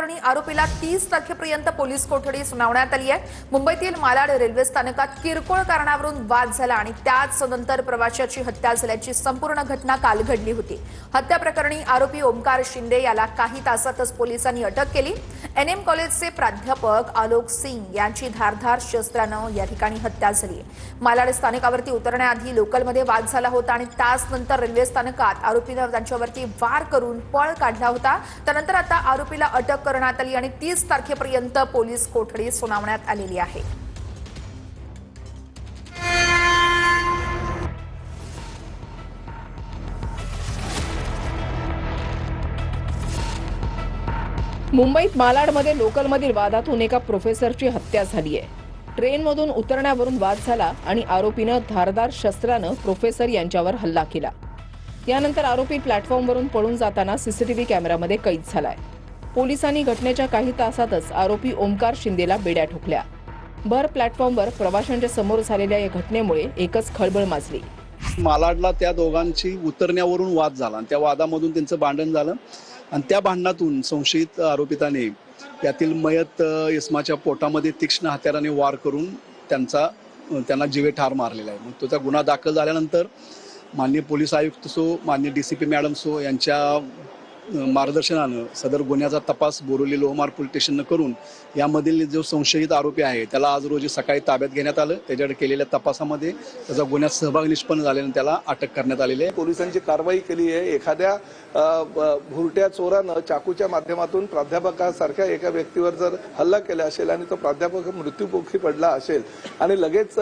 प्रकरणी आरोपीला 30 तारखेपर्यंत पोलीस कोठडी सुनावण्यात आली आहे। मुंबईतील मालाड रेल्वे स्थानकात किरकोळ कारणावरून वाद झाला आणि त्याच नंतर प्रवाशाची हत्या झाल्याची संपूर्ण घटना काल घडली होती। हत्या प्रकरणी आरोपी ओमकार शिंदे याला काही तासातच पोलिसांनी अटक केली। एनएम कॉलेजचे प्राध्यापक आलोक सिंग यांची धारदार शस्त्रानं या ठिकाणी हत्या झाली। मालाड स्थानकावरती उतरण्याआधी लोकलमध्ये वाद झाला होता आणि त्यानंतर रेल्वे स्थानकात आरोपीने त्यांच्यावरती वार करून पळ काढला होता। त्यानंतर आता आरोपीला अटक करण्यात आली आणि 30 तारखेपर्यंत पोलीस कोठडी सुनावण्यात आलेली आहे। मुंबईत मालाडमध्ये लोकलमधील वादातून एका प्रोफेसरची हत्या झाली आहे। ट्रेनमधून उतरण्यावरून वाद झाला आणि आरोपीनं धारदार शस्त्रानं प्रोफेसर यांच्यावर हल्ला केला। यानंतर आरोपी प्लॅटफॉर्मवरून पळून जाताना सीसीटीव्ही कॅमेऱ्यामध्ये कैद झालाय। पोलिसांनी घटनेच्या काही तासातच आरोपी ओमकार शिंदेला बेड्या ठोकल्या। भर प्लॅटफॉर्मवर प्रवाशांच्या समोर झालेल्या या घटनेमुळे एकच खळबळ माजली। मालाडला त्या दोघांची उतरण्यावरून वाद झाला आणि त्या वादामधून त्यांचं भांडण झालं आणि त्या भांडणातून संशयित आरोपिताने यातील मयत इस्माच्या पोटामध्ये तीक्ष्ण हत्याराने वार करून त्यांना जीवे ठार मारलेला आहे। मग त्याचा गुन्हा दाखल झाल्यानंतर माननीय पोलीस आयुक्त माननीय डीसीपी मॅडम यांच्या मार्गदर्शनानं सदर गुन्ह्याचा तपास बोरिवली लोहमार्ग पोलीस स्टेशननं करून यामधील जो संशयित आरोपी आहे त्याला आज रोजी सकाळी ताब्यात घेण्यात आलं। त्याच्याकडे केलेल्या तपासामध्ये त्याचा गुन्ह्यात सहभाग निष्पन्न झाल्याने त्याला अटक करण्यात आलेली आहे। पोलिसांची कारवाई केली आहे। एखाद्या भुरट्या चोरानं चाकूच्या माध्यमातून प्राध्यापकासारख्या एका व्यक्तीवर जर हल्ला केला असेल आणि तो प्राध्यापक मृत्यूमुखी पडला असेल आणि लगेच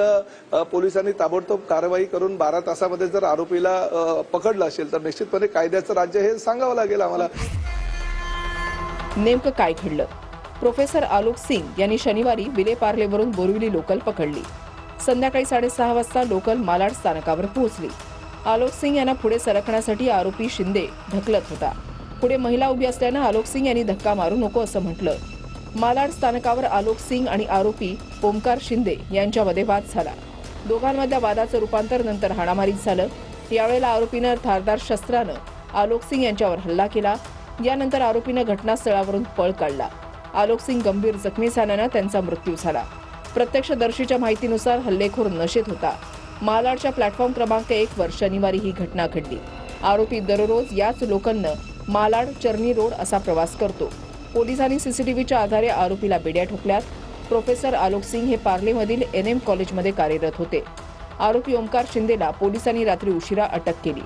पोलिसांनी ताबडतोब कारवाई करून 12 तासामध्ये जर आरोपीला पकडलं असेल तर निश्चितपणे कायद्याचं राज्य हे सांगावं लागेल आम्हाला। नेमकं काय घडलं? प्रोफेसर आलोक सिंग यांनी शनिवारी विलेपार्लेवरून बोरिवली लोकल पकडली। संध्याकाळी 6:30 वाजता लोकल मालाड स्थानकावर पोहोचली। आलोक सिंग यांना पुढे सरकण्यासाठी आरोपी शिंदे ढकलत होता। पुढे महिला उभी असल्यानं आलोक सिंग यांनी धक्का मारू नको असं म्हटलं। मालाड स्थानकावर आलोक सिंग आणि आरोपी ओमकार शिंदे यांच्यामध्ये वाद झाला। दोघांमधल्या वादाचं रूपांतर नंतर हाणामारीत झालं। यावेळेला आरोपीनं धारदार शस्त्रानं आलोक सिंग यांच्यावर हल्ला केला। यानंतर आरोपीनं घटनास्थळावरून पळ काढला। आलोक सिंग गंभीर जखमी झाल्यानं त्यांचा मृत्यू झाला। प्रत्यक्षदर्शीच्या माहितीनुसार हल्लेखोर नशेत होता। मालाडच्या प्लॅटफॉर्म क्रमांक 1 वर शनिवारी ही घटना घडली। आरोपी दररोज याच लोकलनं मालाड चर्नी रोड असा प्रवास करतो। पोलिसांनी सीसीटीव्हीच्या आधारे आरोपीला बेड्या ठोकल्यात। प्रोफेसर आलोक सिंग हे पार्लेमधील एनएम कॉलेजमध्ये कार्यरत होते। आरोपी ओमकार शिंदेला पोलिसांनी रात्री उशिरा अटक केली।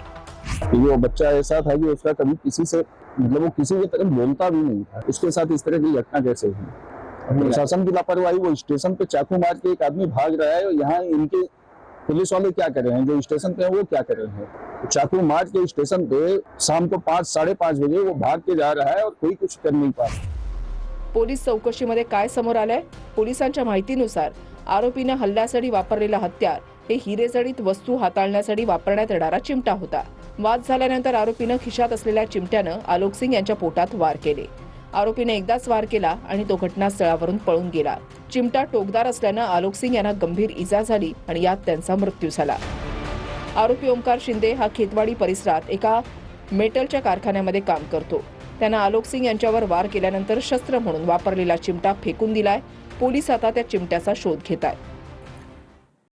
वो बच्चा ऐसा था कि उसका कभी किसी से मतलब वो किसी की तरफ बोलता भी नहीं था। उसके साथ इस तरह की घटना कैसे हुई? प्रशासन की लापरवाही। वो स्टेशन पे चाकू मार के एक आदमी भाग रहा है और यहाँ इनके पुलिस वाले क्या कर रहे हैं, जो स्टेशन पे है वो क्या कर रहे हैं? चाकू मार के स्टेशन पे शाम को 5 साढ़े 5 बजे वो भाग के जा रहा है और कोई कुछ कर नहीं पा रहा। पोलीस चौकशीमध्ये काय समोर आलंय? पोलिसांच्या माहितीनुसार आरोपीनं हल्ल्यासाठी वापरलेला हत्यार हे हिरेजडित वस्तू हाताळण्यासाठी वापरण्यात येणारा चिमटा होता। वाद झाल्यानंतर आरोपीनं खिशात असलेल्या चिमट्यानं आलोक सिंग यांच्या पोटात वार केले। आरोपीने एकदाच वार केला आणि तो घटनास्थळावरून पळून गेला। चिमटा टोकदार असल्यानं आलोक सिंग यांना गंभीर इजा झाली आणि यात त्यांचा मृत्यू झाला। आरोपी ओमकार शिंदे हा खेतवाडी परिसरात एका मेटलच्या कारखान्यामध्ये काम करतो। त्यानं आलोक सिंग यांच्यावर वार केल्यानंतर शस्त्र म्हणून वापरलेला चिमटा फेकून दिलाय। पोलीस आता त्या चिमट्याचा शोध घेत आहेत।